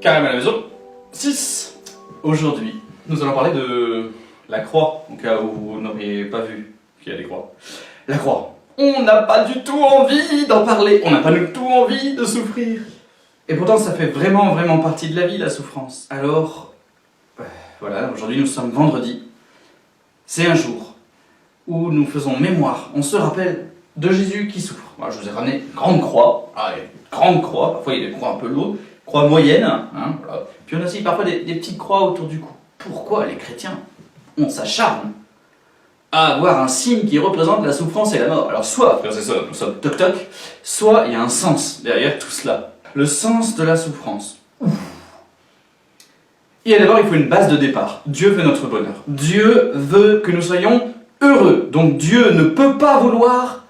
Carême à la maison 6. Aujourd'hui, nous allons parler de la croix, au cas où vous n'auriez pas vu qu'il y a des croix. La croix. On n'a pas du tout envie d'en parler, on n'a pas du tout envie de souffrir. Et pourtant, ça fait vraiment partie de la vie, la souffrance. Alors, voilà, aujourd'hui nous sommes vendredi. C'est un jour où nous faisons mémoire, on se rappelle de Jésus qui souffre. Voilà, je vous ai ramené une grande croix, grande croix, parfois il y a des croix un peu lourdes, croix moyenne, hein, voilà. Puis on a aussi parfois des petites croix autour du cou. Pourquoi les chrétiens, on s'acharne à avoir un signe qui représente la souffrance et la mort? Alors soit, frères et sœurs, nous sommes toc-toc, soit il y a un sens derrière tout cela. Le sens de la souffrance. Et d'abord, il faut une base de départ. Dieu veut notre bonheur. Dieu veut que nous soyons heureux. Donc Dieu ne peut pas vouloir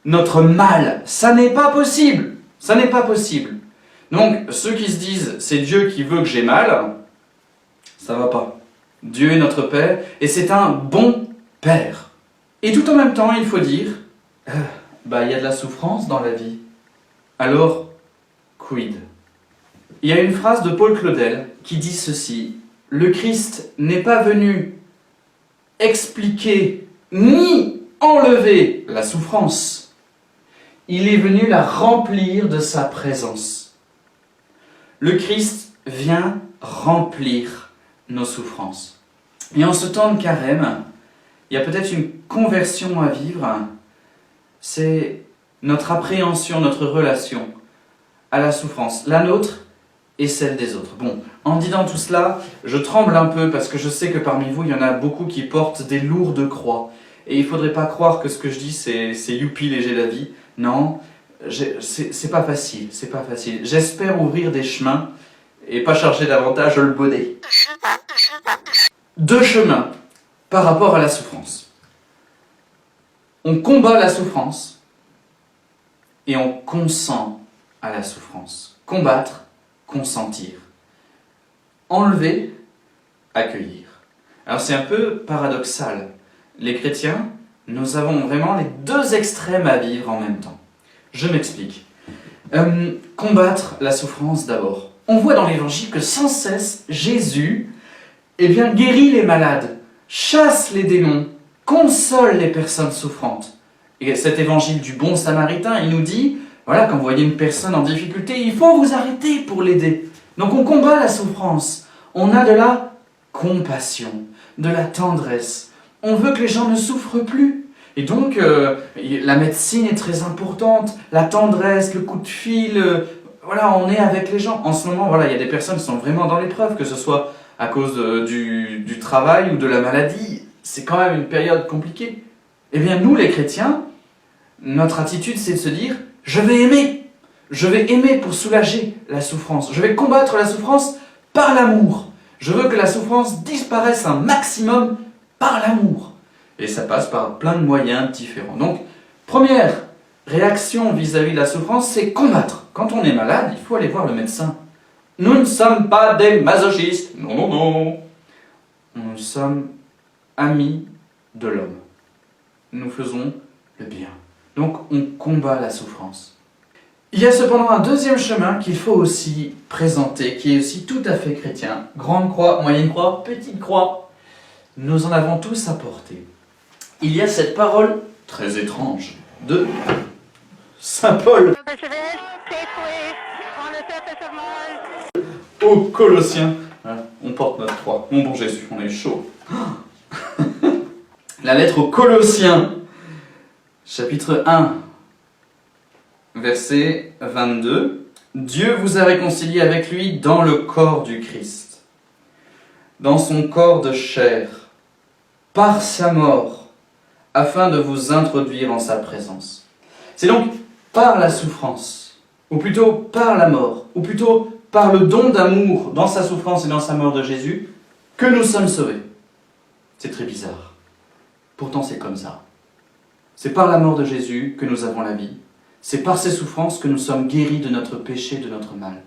notre mal. Ça n'est pas possible. Ça n'est pas possible. Donc, ceux qui se disent « c'est Dieu qui veut que j'ai mal », ça va pas. Dieu est notre Père, et c'est un bon Père. Et tout en même temps, il faut dire il y a de la souffrance dans la vie. Alors, quid? Il y a une phrase de Paul Claudel qui dit ceci: « Le Christ n'est pas venu expliquer ni enlever la souffrance. Il est venu la remplir de sa présence. » Le Christ vient remplir nos souffrances. Et en ce temps de carême, il y a peut-être une conversion à vivre. C'est notre appréhension, notre relation à la souffrance, la nôtre et celle des autres. Bon, en disant tout cela, je tremble un peu parce que je sais que parmi vous, il y en a beaucoup qui portent des lourdes croix. Et il ne faudrait pas croire que ce que je dis, c'est youpi, léger la vie. Non, c'est pas facile, c'est pas facile. J'espère ouvrir des chemins et pas charger davantage le bonnet. 2 chemins par rapport à la souffrance. On combat la souffrance et on consent à la souffrance. Combattre, consentir. Enlever, accueillir. Alors c'est un peu paradoxal. Les chrétiens, nous avons vraiment les 2 extrêmes à vivre en même temps. Je m'explique. Combattre la souffrance d'abord. On voit dans l'évangile que sans cesse, Jésus guérit les malades, chasse les démons, console les personnes souffrantes. Et cet évangile du bon samaritain, il nous dit, voilà, quand vous voyez une personne en difficulté, il faut vous arrêter pour l'aider. Donc on combat la souffrance. On a de la compassion, de la tendresse. On veut que les gens ne souffrent plus. Et donc, la médecine est très importante, la tendresse, le coup de fil, voilà, on est avec les gens. En ce moment, voilà, il y a des personnes qui sont vraiment dans l'épreuve, que ce soit à cause du travail ou de la maladie. C'est quand même une période compliquée. Eh bien, nous, les chrétiens, notre attitude, c'est de se dire, je vais aimer. Je vais aimer pour soulager la souffrance. Je vais combattre la souffrance par l'amour. Je veux que la souffrance disparaisse un maximum par l'amour. Et ça passe par plein de moyens différents. Donc, première réaction vis-à-vis de la souffrance, c'est combattre. Quand on est malade, il faut aller voir le médecin. Nous ne sommes pas des masochistes. Non, non, non. Nous sommes amis de l'homme. Nous faisons le bien. Donc, on combat la souffrance. Il y a cependant un 2e chemin qu'il faut aussi présenter, qui est aussi tout à fait chrétien. Grande croix, moyenne croix, petite croix. Nous en avons tous à porter. Il y a cette parole très étrange de Saint Paul aux Colossiens. On porte notre croix. Mon bon Jésus, on a eu chaud. La lettre aux Colossiens, chapitre 1, verset 22. Dieu vous a réconcilié avec lui dans le corps du Christ, dans son corps de chair, par sa mort, afin de vous introduire en sa présence. C'est donc par la souffrance, ou plutôt par la mort, ou plutôt par le don d'amour dans sa souffrance et dans sa mort de Jésus, que nous sommes sauvés. C'est très bizarre. Pourtant c'est comme ça. C'est par la mort de Jésus que nous avons la vie. C'est par ses souffrances que nous sommes guéris de notre péché, de notre mal.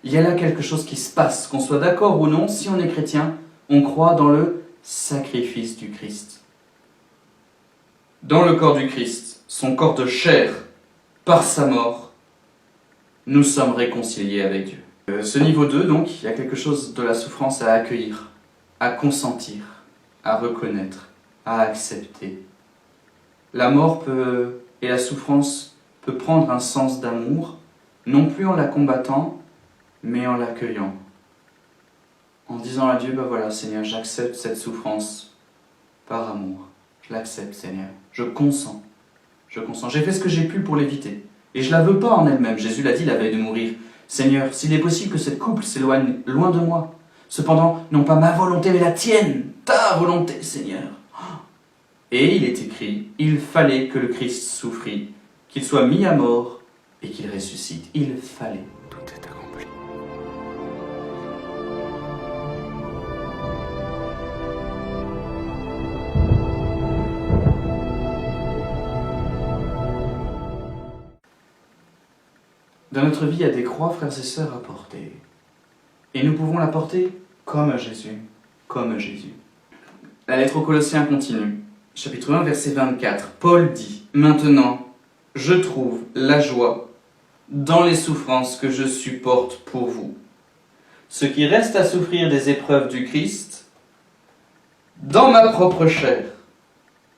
Il y a là quelque chose qui se passe, qu'on soit d'accord ou non, si on est chrétien, on croit dans le sacrifice du Christ. Dans le corps du Christ, son corps de chair, par sa mort, nous sommes réconciliés avec Dieu. Ce niveau 2, donc, il y a quelque chose de la souffrance à accueillir, à consentir, à reconnaître, à accepter. La mort et la souffrance peut prendre un sens d'amour, non plus en la combattant, mais en l'accueillant. En disant à Dieu, ben voilà Seigneur, j'accepte cette souffrance par amour. Je l'accepte Seigneur, je consens. J'ai fait ce que j'ai pu pour l'éviter. Et je ne la veux pas en elle-même. Jésus l'a dit la veille de mourir. Seigneur, s'il est possible que cette couple s'éloigne loin de moi. Cependant, non pas ma volonté, mais la tienne, ta volonté, Seigneur. Et il est écrit, il fallait que le Christ souffrit, qu'il soit mis à mort et qu'il ressuscite. Il fallait. Tout est accompli. Dans notre vie, il y a des croix, frères et sœurs, à porter. Et nous pouvons la porter comme Jésus. Comme Jésus. La lettre aux Colossiens continue. Chapitre 1, verset 24. Paul dit, « Maintenant, je trouve la joie dans les souffrances que je supporte pour vous. Ce qui reste à souffrir des épreuves du Christ, dans ma propre chair,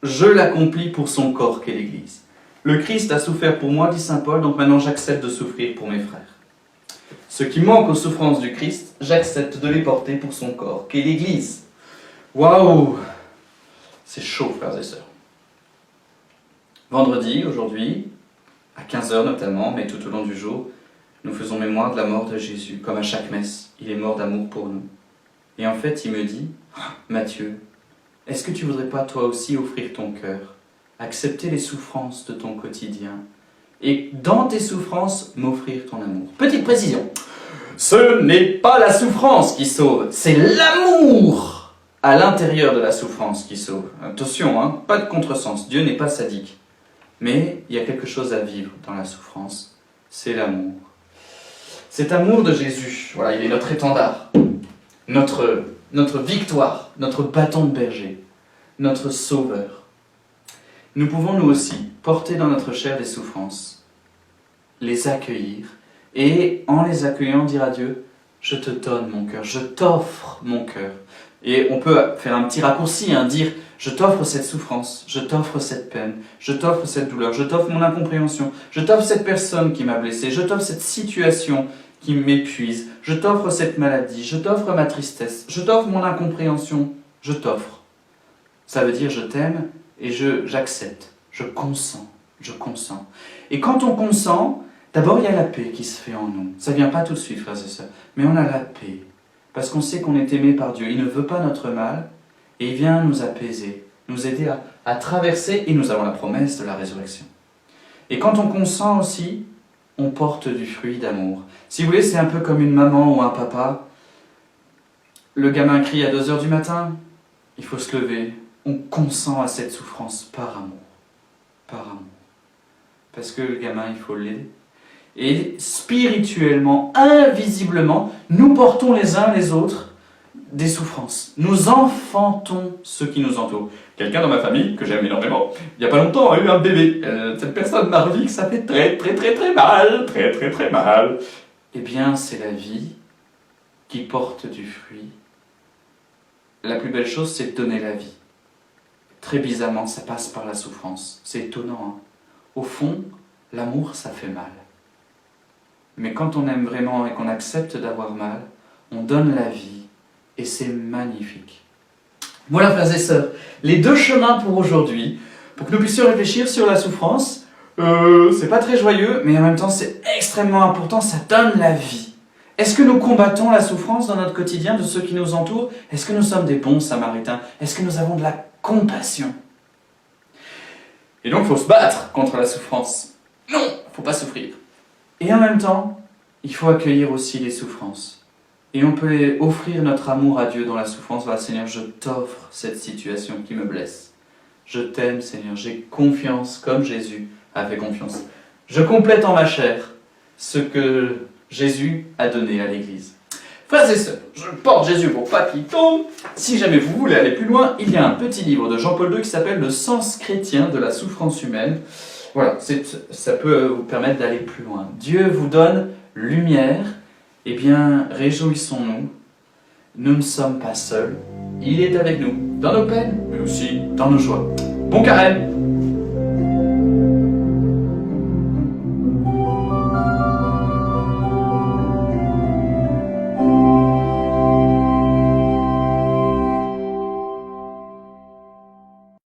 je l'accomplis pour son corps qu'est l'Église. » Le Christ a souffert pour moi, dit saint Paul, donc maintenant j'accepte de souffrir pour mes frères. Ce qui manque aux souffrances du Christ, j'accepte de les porter pour son corps, qu'est l'Église. Waouh! C'est chaud, frères et sœurs. Vendredi, aujourd'hui, à 15h notamment, mais tout au long du jour, nous faisons mémoire de la mort de Jésus, comme à chaque messe. Il est mort d'amour pour nous. Et en fait, il me dit, Matthieu, est-ce que tu ne voudrais pas toi aussi offrir ton cœur, accepter les souffrances de ton quotidien, et dans tes souffrances, m'offrir ton amour? Petite précision, ce n'est pas la souffrance qui sauve, c'est l'amour à l'intérieur de la souffrance qui sauve. Attention, hein, pas de contresens, Dieu n'est pas sadique. Mais il y a quelque chose à vivre dans la souffrance, c'est l'amour. Cet amour de Jésus, voilà, il est notre étendard, notre victoire, notre bâton de berger, notre sauveur. Nous pouvons nous aussi porter dans notre chair des souffrances, les accueillir, et en les accueillant dire à Dieu, je te donne mon cœur, je t'offre mon cœur. Et on peut faire un petit raccourci, dire, je t'offre cette souffrance, je t'offre cette peine, je t'offre cette douleur, je t'offre mon incompréhension, je t'offre cette personne qui m'a blessé, je t'offre cette situation qui m'épuise, je t'offre cette maladie, je t'offre ma tristesse, je t'offre mon incompréhension, je t'offre. Ça veut dire je t'aime et j'accepte, je consens. Et quand on consent, d'abord il y a la paix qui se fait en nous. Ça ne vient pas tout de suite, frères et sœurs, mais on a la paix. Parce qu'on sait qu'on est aimé par Dieu. Il ne veut pas notre mal et il vient nous apaiser, nous aider à traverser et nous avons la promesse de la résurrection. Et quand on consent aussi, on porte du fruit d'amour. Si vous voulez, c'est un peu comme une maman ou un papa. Le gamin crie à 2h du matin, il faut se lever. On consent à cette souffrance par amour. Par amour. Parce que le gamin, il faut l'aider. Et spirituellement, invisiblement, nous portons les uns les autres des souffrances. Nous enfantons ceux qui nous entourent. Quelqu'un dans ma famille, que j'aime énormément, il n'y a pas longtemps, a eu un bébé. Cette personne m'a redit que ça fait très mal. Eh bien, c'est la vie qui porte du fruit. La plus belle chose, c'est de donner la vie. Très bizarrement, ça passe par la souffrance. C'est étonnant, hein. Au fond, l'amour, ça fait mal. Mais quand on aime vraiment et qu'on accepte d'avoir mal, on donne la vie et c'est magnifique. Voilà, frères et sœurs, les 2 chemins pour aujourd'hui, pour que nous puissions réfléchir sur la souffrance. C'est pas très joyeux, mais en même temps c'est extrêmement important, ça donne la vie. Est-ce que nous combattons la souffrance dans notre quotidien de ceux qui nous entourent? Est-ce que nous sommes des bons samaritains? Est-ce que nous avons de la compassion? Et donc il faut se battre contre la souffrance. Non, il ne faut pas souffrir. Et en même temps, il faut accueillir aussi les souffrances. Et on peut offrir notre amour à Dieu dans la souffrance. Voilà, Seigneur, je t'offre cette situation qui me blesse. Je t'aime, Seigneur, j'ai confiance, comme Jésus a fait confiance. Je complète en ma chair ce que Jésus a donné à l'Église. Frères et sœurs, je porte Jésus pour pas qu'il tombe. Si jamais vous voulez aller plus loin, il y a un petit livre de Jean-Paul II qui s'appelle « Le sens chrétien de la souffrance humaine ». Voilà, ça peut vous permettre d'aller plus loin. Dieu vous donne lumière eh bien, réjouissons-nous, nous ne sommes pas seuls, il est avec nous, dans nos peines, mais aussi dans nos joies. Bon carême!